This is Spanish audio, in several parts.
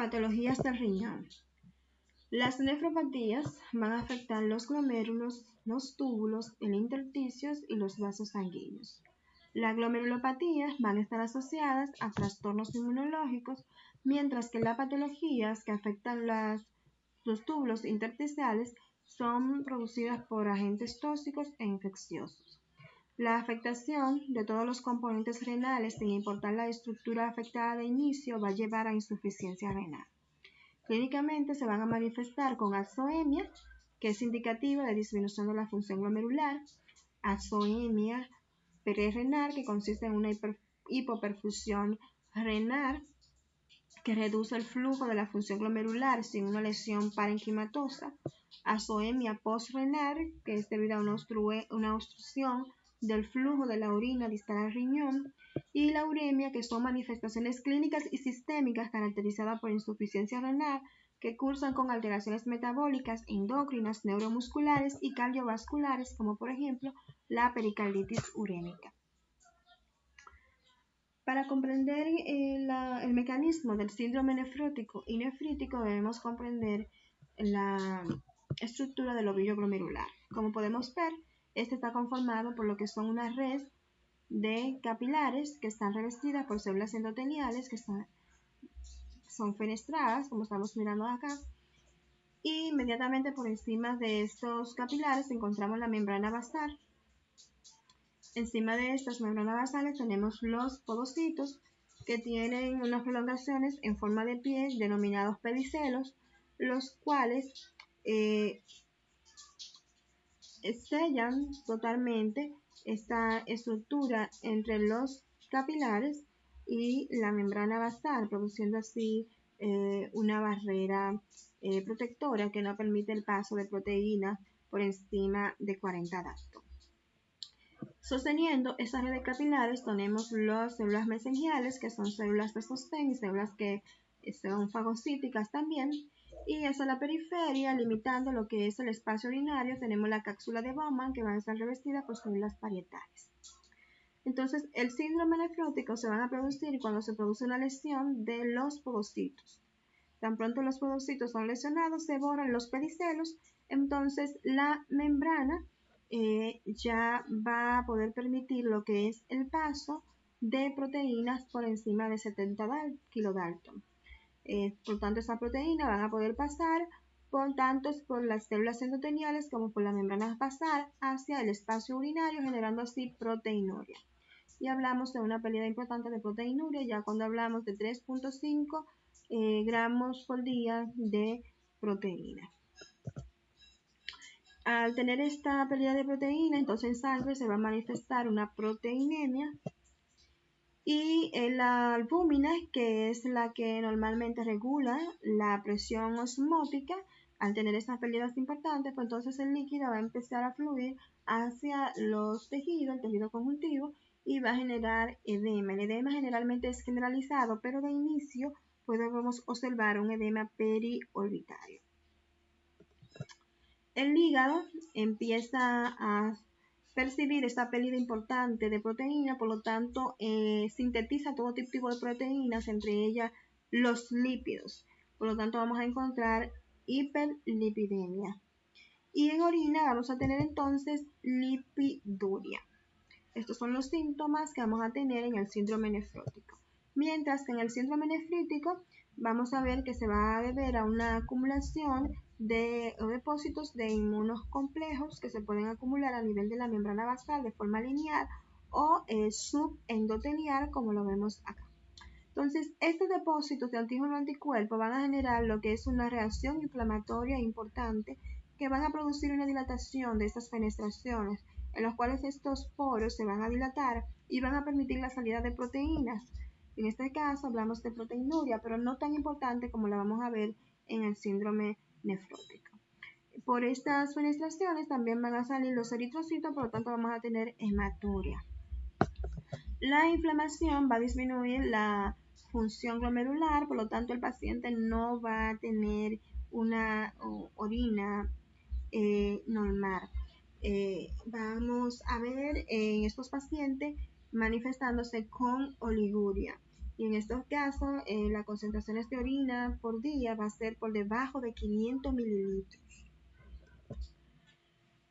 Patologías del riñón. Las nefropatías van a afectar los glomérulos, los túbulos, el intersticios y los vasos sanguíneos. Las glomerulopatías van a estar asociadas a trastornos inmunológicos, mientras que las patologías que afectan los túbulos intersticiales son producidas por agentes tóxicos e infecciosos. La afectación de todos los componentes renales, sin importar la estructura afectada de inicio, va a llevar a insuficiencia renal. Clínicamente se van a manifestar con azoemia, que es indicativa de disminución de la función glomerular, azoemia prerrenal, que consiste en una hipoperfusión renal, que reduce el flujo de la función glomerular sin una lesión parenquimatosa, azoemia postrenal, que es debido a una obstrucción del flujo de la orina distal al riñón, y la uremia, que son manifestaciones clínicas y sistémicas caracterizadas por insuficiencia renal, que cursan con alteraciones metabólicas, endocrinas, neuromusculares y cardiovasculares, como por ejemplo la pericarditis urémica. Para comprender el mecanismo del síndrome nefrótico y nefrítico, debemos comprender la estructura del ovillo glomerular. Como podemos ver, este está conformado por lo que son una red de capilares que están revestidas por células endoteliales que son fenestradas, como estamos mirando acá, y inmediatamente por encima de estos capilares encontramos la membrana basal. Encima de estas membranas basales tenemos los podocitos, que tienen unas prolongaciones en forma de pie denominados pedicelos, los cuales sellan totalmente esta estructura entre los capilares y la membrana basal, produciendo así una barrera protectora que no permite el paso de proteínas por encima de 40 dactos. Sosteniendo esa red de capilares tenemos las células mesenquiales, que son células de sostén y células que son fagocíticas también. Y hacia la periferia, limitando lo que es el espacio urinario, tenemos la cápsula de Bowman, que van a estar revestidas por células parietales. Entonces, el síndrome nefrótico se van a producir cuando se produce una lesión de los podocitos. Tan pronto los podocitos son lesionados, se borran los pedicelos, entonces la membrana ya va a poder permitir lo que es el paso de proteínas por encima de 70 kilodalton. Por tanto, esas proteínas van a poder pasar tanto por las células endoteliales como por las membranas basal hacia el espacio urinario, generando así proteinuria. Y hablamos de una pérdida importante de proteinuria ya cuando hablamos de 3.5 gramos por día de proteína. Al tener esta pérdida de proteína, entonces en sangre se va a manifestar una proteinemia, y la albúmina, que es la que normalmente regula la presión osmótica, al tener estas pérdidas importantes, pues entonces el líquido va a empezar a fluir hacia los tejidos, el tejido conjuntivo, y va a generar edema. El edema generalmente es generalizado, pero de inicio podemos observar un edema periorbitario. El hígado empieza a percibir esta pérdida importante de proteína, por lo tanto sintetiza todo tipo de proteínas, entre ellas los lípidos. Por lo tanto vamos a encontrar hiperlipidemia. Y en orina vamos a tener entonces lipiduria. Estos son los síntomas que vamos a tener en el síndrome nefrótico. Mientras que en el síndrome nefrítico vamos a ver que se va a deber a una acumulación de depósitos de inmunocomplejos que se pueden acumular a nivel de la membrana basal de forma lineal o subendotelial, como lo vemos acá. Entonces, estos depósitos de antígeno anticuerpo van a generar lo que es una reacción inflamatoria importante, que van a producir una dilatación de estas fenestraciones, en las cuales estos poros se van a dilatar y van a permitir la salida de proteínas. En este caso hablamos de proteinuria, pero no tan importante como la vamos a ver en el síndrome nefrótico. Por estas fenestraciones también van a salir los eritrocitos, por lo tanto vamos a tener hematuria. La inflamación va a disminuir la función glomerular, por lo tanto el paciente no va a tener una orina normal. Vamos a ver en estos pacientes manifestándose con oliguria. y en estos casos las concentraciones de orina por día va a ser por debajo de 500 mililitros.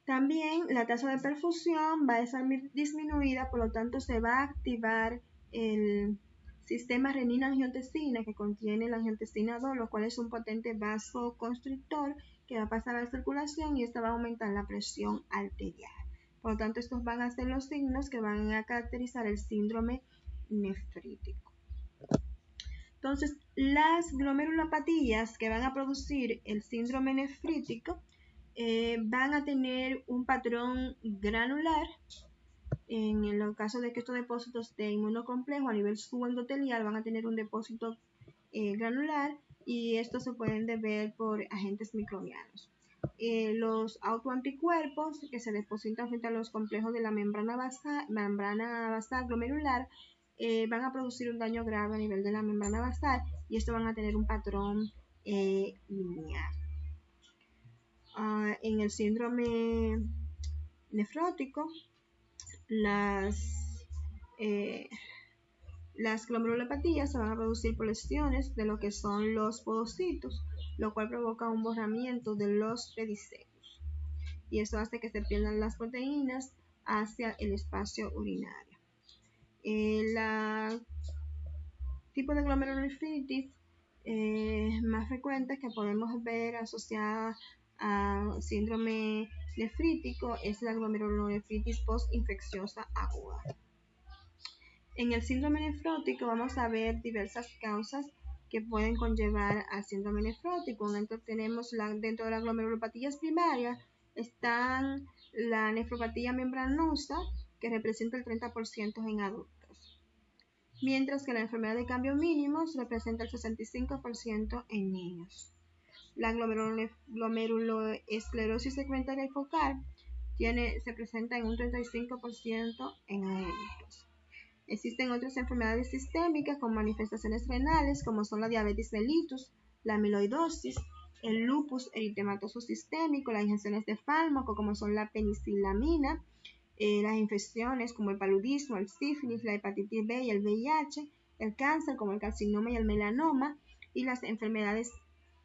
También la tasa de perfusión va a estar disminuida, por lo tanto se va a activar el sistema renina-angiotensina que contiene la angiotensina 2, lo cual es un potente vasoconstrictor que va a pasar a la circulación y esta va a aumentar la presión arterial. Por lo tanto, estos van a ser los signos que van a caracterizar el síndrome nefrítico. Entonces, las glomerulopatías que van a producir el síndrome nefrítico van a tener un patrón granular. En el caso de que estos depósitos de inmunocomplejo a nivel subendotelial van a tener un depósito granular y estos se pueden deber por agentes microbianos. Los autoanticuerpos que se depositan frente a los complejos de la membrana basal glomerular van a producir un daño grave a nivel de la membrana basal y estos van a tener un patrón lineal. En el síndrome nefrótico, las glomerulopatías se van a producir por lesiones de lo que son los podocitos, lo cual provoca un borramiento de los pedicelios y eso hace que se pierdan las proteínas hacia el espacio urinario. El tipo de glomerulonefritis más frecuente que podemos ver asociada a síndrome nefrítico es la glomerulonefritis postinfecciosa aguda. En el síndrome nefrótico vamos a ver diversas causas que pueden conllevar al síndrome nefrótico. Tenemos dentro de las glomerulopatías primarias están la nefropatía membranosa, que representa el 30% en adultos, mientras que la enfermedad de cambio mínimos representa el 65% en niños. La glomeruloesclerosis segmentaria y focal se presenta en un 35% en adultos. Existen otras enfermedades sistémicas con manifestaciones renales, como son la diabetes mellitus, la amiloidosis, el lupus eritematoso sistémico, las ingestiones de fármacos, como son la penicilamina, las infecciones como el paludismo, el sífilis, la hepatitis B y el VIH, el cáncer como el carcinoma y el melanoma, y las enfermedades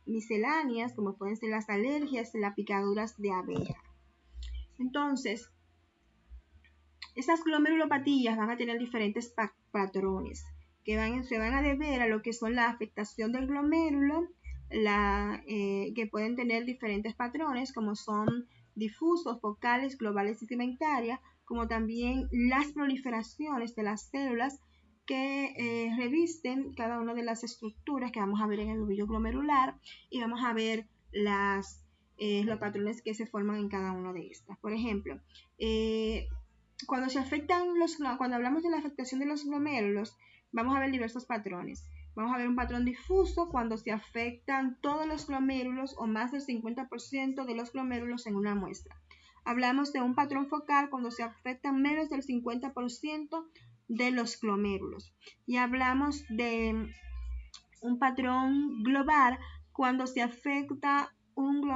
misceláneas, como pueden ser las alergias y las picaduras de abeja. Entonces, estas glomerulopatías van a tener diferentes patrones que se van a deber a lo que son la afectación del glomérulo, que pueden tener diferentes patrones como son difusos, focales, globales y segmentarias, como también las proliferaciones de las células que revisten cada una de las estructuras que vamos a ver en el ovillo glomerular y vamos a ver los patrones que se forman en cada una de estas. Por ejemplo, cuando hablamos de la afectación de los glomérulos, vamos a ver diversos patrones. Vamos a ver un patrón difuso cuando se afectan todos los glomérulos o más del 50% de los glomérulos en una muestra. Hablamos de un patrón focal cuando se afectan menos del 50% de los glomérulos. Y hablamos de un patrón global cuando se afecta un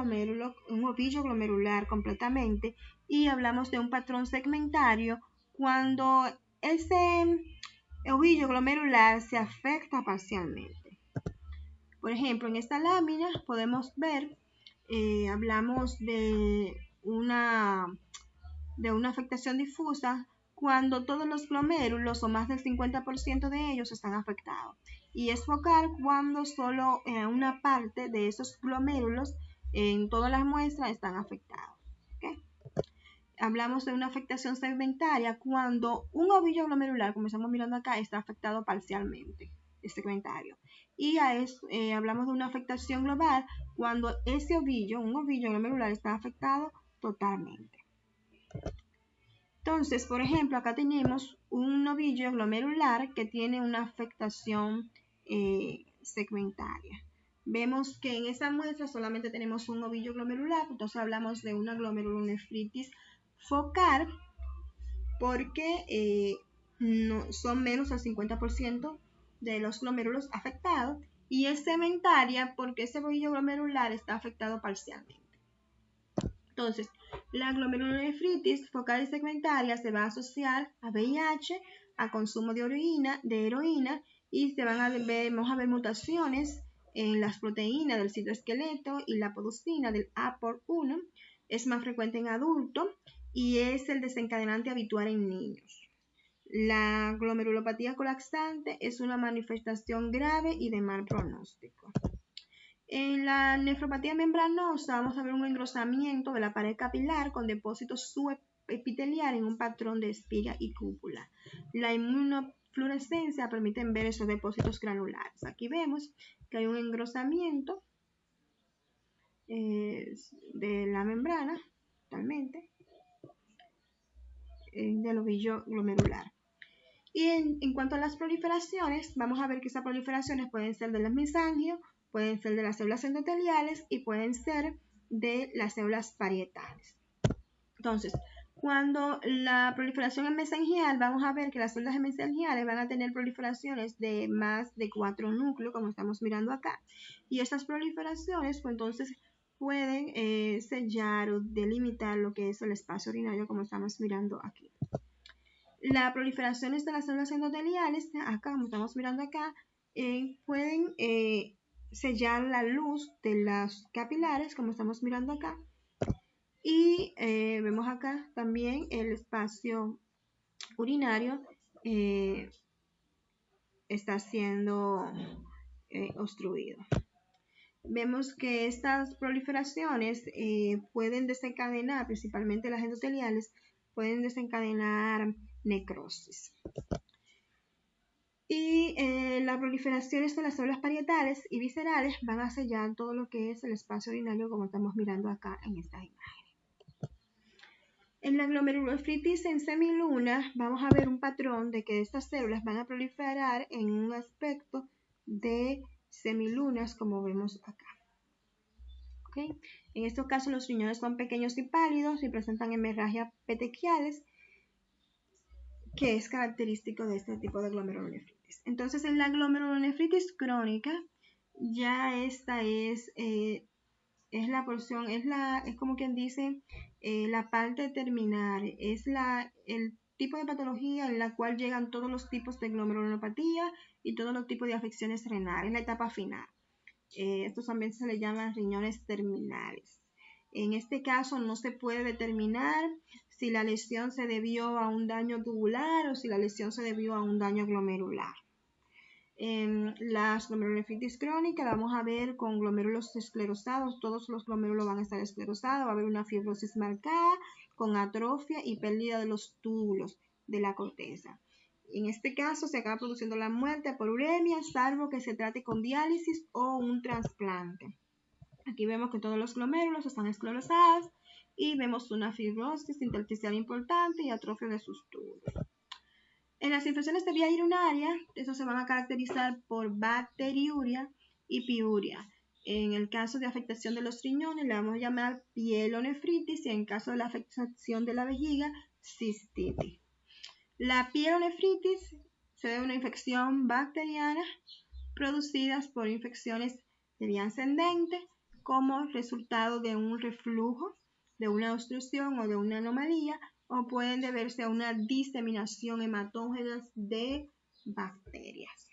ovillo glomerular completamente, y hablamos de un patrón segmentario cuando ese ovillo glomerular se afecta parcialmente. Por ejemplo, en esta lámina podemos ver, hablamos de una afectación difusa cuando todos los glomérulos o más del 50% de ellos están afectados, y es focal cuando solo una parte de esos glomérulos en todas las muestras están afectados. ¿Okay? Hablamos de una afectación segmentaria cuando un ovillo glomerular, como estamos mirando acá, está afectado parcialmente, es segmentario. Y hablamos de una afectación global cuando un ovillo glomerular está afectado totalmente. Entonces, por ejemplo, acá tenemos un ovillo glomerular que tiene una afectación segmentaria. Vemos que en esta muestra solamente tenemos un ovillo glomerular, entonces hablamos de una glomerulonefritis focal porque son menos del 50% de los glomérulos afectados, y es segmentaria porque ese ovillo glomerular está afectado parcialmente. Entonces, la glomerulonefritis focal y segmentaria se va a asociar a VIH, a consumo de heroína y vamos a ver mutaciones en las proteínas del citoesqueleto y la podostina del APOR1. Es más frecuente en adultos y es el desencadenante habitual en niños. La glomerulopatía colapsante es una manifestación grave y de mal pronóstico. En la nefropatía membranosa vamos a ver un engrosamiento de la pared capilar con depósitos subepiteliares en un patrón de espiga y cúpula. La inmunofluorescencia permite ver esos depósitos granulares. Aquí vemos que hay un engrosamiento de la membrana, totalmente, del ovillo glomerular. Y en cuanto a las proliferaciones, vamos a ver que esas proliferaciones pueden ser de los mesangios, pueden ser de las células endoteliales y pueden ser de las células parietales. Entonces, cuando la proliferación es mesangial, vamos a ver que las células mesangiales van a tener proliferaciones de más de 4 núcleos, como estamos mirando acá. Y estas proliferaciones, pues entonces, pueden sellar o delimitar lo que es el espacio urinario, como estamos mirando aquí. Las proliferaciones de las células endoteliales, acá como estamos mirando acá, pueden sellar la luz de las capilares, como estamos mirando acá. Y vemos acá también el espacio urinario está siendo obstruido. Vemos que estas proliferaciones pueden desencadenar, principalmente las endoteliales, pueden desencadenar necrosis. Y las proliferaciones de las células parietales y viscerales van a sellar todo lo que es el espacio urinario, como estamos mirando acá en esta imagen. En la glomerulonefritis en semiluna vamos a ver un patrón de que estas células van a proliferar en un aspecto de semilunas, como vemos acá. ¿Okay? En estos casos los riñones son pequeños y pálidos y presentan hemorragias petequiales, que es característico de este tipo de glomerulonefritis. Entonces, en la glomerulonefritis crónica, ya esta es la porción, es como quien dice, la parte terminal, es el tipo de patología en la cual llegan todos los tipos de glomerulonopatía y todos los tipos de afecciones renales, en la etapa final. Estos también se le llaman riñones terminales. En este caso no se puede determinar si la lesión se debió a un daño tubular o si la lesión se debió a un daño glomerular. En las glomerulonefritis crónica la vamos a ver con glomérulos esclerosados, todos los glomérulos van a estar esclerosados, va a haber una fibrosis marcada con atrofia y pérdida de los túbulos de la corteza. En este caso se acaba produciendo la muerte por uremia, salvo que se trate con diálisis o un trasplante. Aquí vemos que todos los glomérulos están esclerosados y vemos una fibrosis intersticial importante y atrofia de sus túbulos. En las infecciones de vía urinaria, estos se van a caracterizar por bacteriuria y piuria. En el caso de afectación de los riñones, le vamos a llamar pielonefritis y en caso de la afectación de la vejiga, cistitis. La pielonefritis se debe a una infección bacteriana producidas por infecciones de vía ascendente como resultado de un reflujo, de una obstrucción o de una anomalía, o pueden deberse a una diseminación hematógena de bacterias,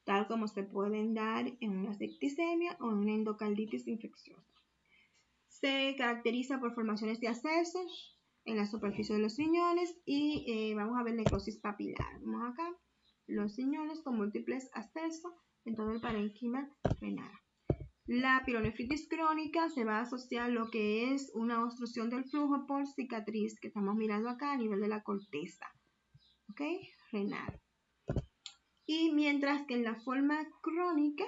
tal como se pueden dar en una septicemia o en una endocarditis infecciosa. Se caracteriza por formaciones de abscesos en la superficie de los riñones y vamos a ver necrosis papilar. Vemos acá los riñones con múltiples abscesos en todo el parénquima renal. La pielonefritis crónica se va a asociar a lo que es una obstrucción del flujo por cicatriz que estamos mirando acá a nivel de la corteza, ¿ok? Renal. Y mientras que en la forma crónica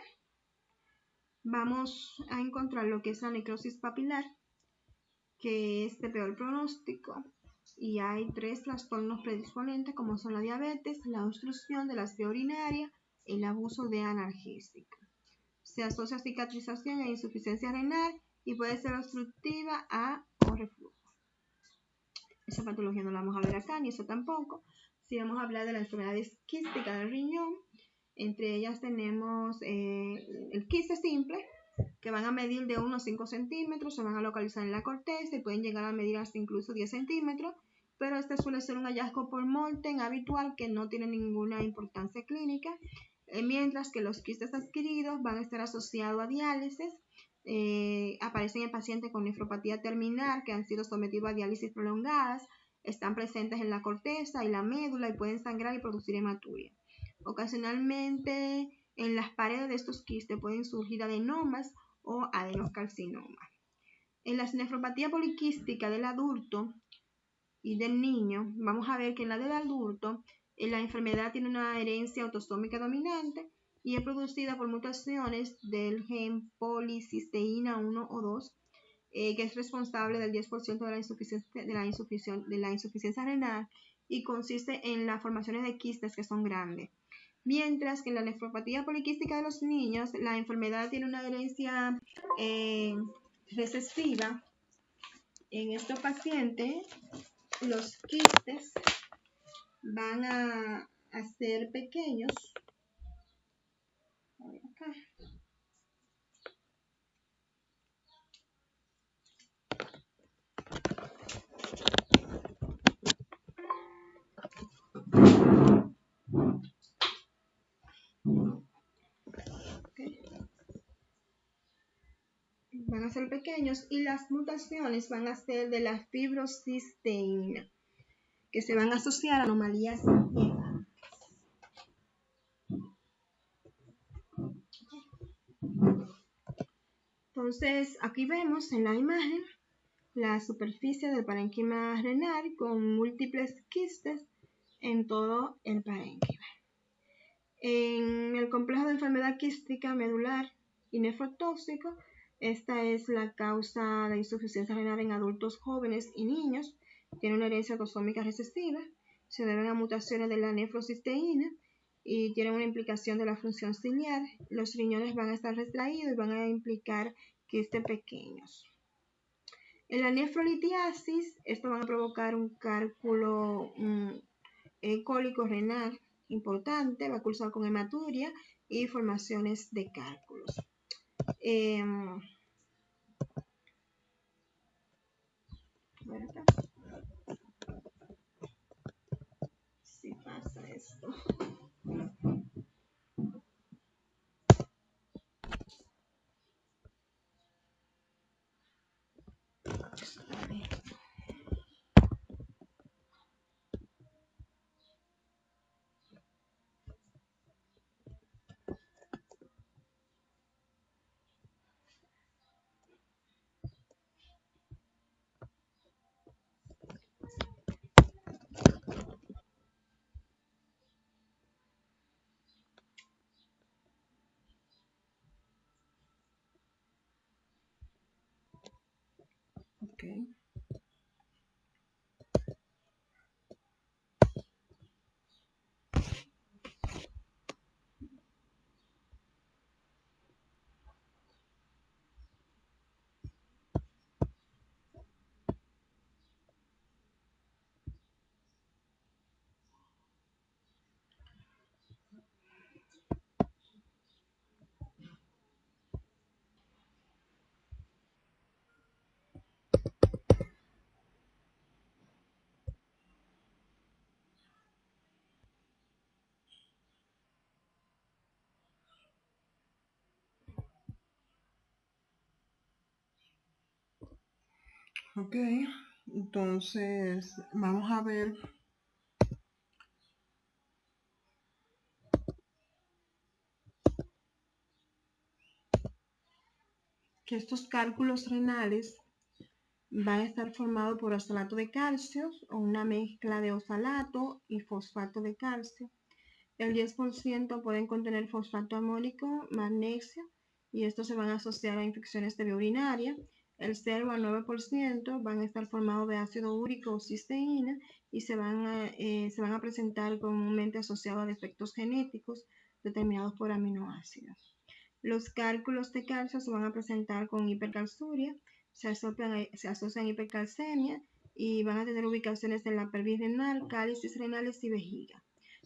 vamos a encontrar lo que es la necrosis papilar, que es de peor pronóstico, y hay 3 trastornos predisponentes como son la diabetes, la obstrucción de las vías urinarias y el abuso de analgésicos. Se asocia a cicatrización e insuficiencia renal y puede ser obstructiva o reflujo. Esa patología no la vamos a ver acá, ni eso tampoco. Si vamos a hablar de las enfermedades quísticas del riñón, entre ellas tenemos el quiste simple, que van a medir de 1 a 5 centímetros, se van a localizar en la corteza y pueden llegar a medir hasta incluso 10 centímetros. pero este suele ser un hallazgo por Morten habitual que no tiene ninguna importancia clínica, mientras que los quistes adquiridos van a estar asociados a diálisis. Aparecen en pacientes con nefropatía terminal que han sido sometidos a diálisis prolongadas, están presentes en la corteza y la médula y pueden sangrar y producir hematuria. Ocasionalmente en las paredes de estos quistes pueden surgir adenomas o adenocarcinomas. En la nefropatía poliquística del adulto y del niño, vamos a ver que en la del adulto, la enfermedad tiene una herencia autosómica dominante y es producida por mutaciones del gen policisteína 1 o 2, que es responsable del 10% de la insuficiencia renal y consiste en las formaciones de quistes que son grandes. Mientras que en la nefropatía poliquística de los niños, la enfermedad tiene una herencia recesiva. En estos pacientes, los quistes van a ser pequeños. A ver acá. Okay. Van a ser pequeños y las mutaciones van a ser de la fibrocisteína, que se van a asociar a anomalías genéticas. Entonces, aquí vemos en la imagen la superficie del parénquima renal con múltiples quistes en todo el parénquima. En el complejo de enfermedad quística medular y nefrotóxico, esta es la causa de insuficiencia renal en adultos jóvenes y niños. Tiene una herencia autosómica recesiva, se deben a mutaciones de la nefrocisteína y tiene una implicación de la función ciliar. Los riñones van a estar retraídos y van a implicar quistes pequeños. En la nefrolitiasis, esto va a provocar un cálculo cólico renal importante, va a cursar con hematuria y formaciones de cálculos. Si pasa esto. Okay. Ok, entonces vamos a ver que estos cálculos renales van a estar formados por oxalato de calcio o una mezcla de oxalato y fosfato de calcio. El 10% pueden contener fosfato amónico, magnesio, y estos se van a asociar a infecciones de vía urinaria. El 0 al 9% van a estar formados de ácido úrico o cisteína y se van a presentar comúnmente asociados a defectos genéticos determinados por aminoácidos. Los cálculos de calcio se van a presentar con hipercalciuria, se asocian a hipercalcemia y van a tener ubicaciones en la pelvis renal, cálices renales y vejiga.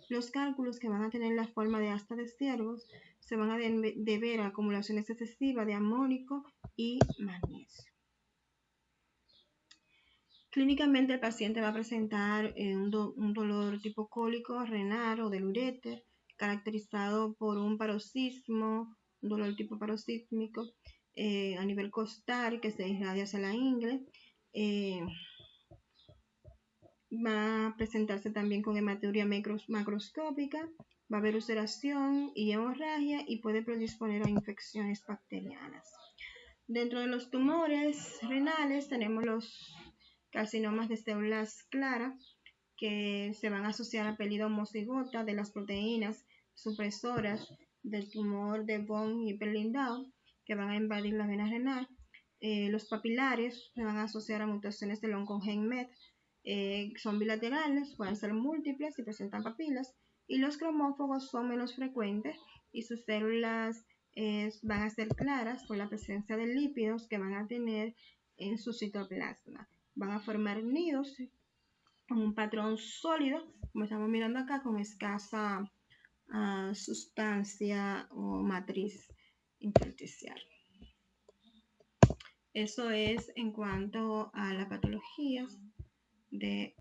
Los cálculos que van a tener la forma de asta de ciervos se van a deber a acumulaciones excesivas de amónico y magnesio. Clínicamente el paciente va a presentar un dolor tipo cólico, renal o del uréter, caracterizado por un paroxismo, un dolor tipo paroxísmico a nivel costal que se irradia hacia la ingle. Va a presentarse también con hematuria macroscópica, va a haber ulceración y hemorragia y puede predisponer a infecciones bacterianas. Dentro de los tumores renales tenemos los carcinomas de células claras que se van a asociar a pélida homocigota de las proteínas supresoras del tumor de von Hippel-Lindau que van a invadir la vena renal. Los papilares se van a asociar a mutaciones del oncogen MET, son bilaterales, pueden ser múltiples y presentan papilas, y los cromófagos son menos frecuentes y sus células van a ser claras por la presencia de lípidos que van a tener en su citoplasma. Van a formar nidos con un patrón sólido, como estamos mirando acá, con escasa sustancia o matriz intersticial. Eso es en cuanto a las patologías de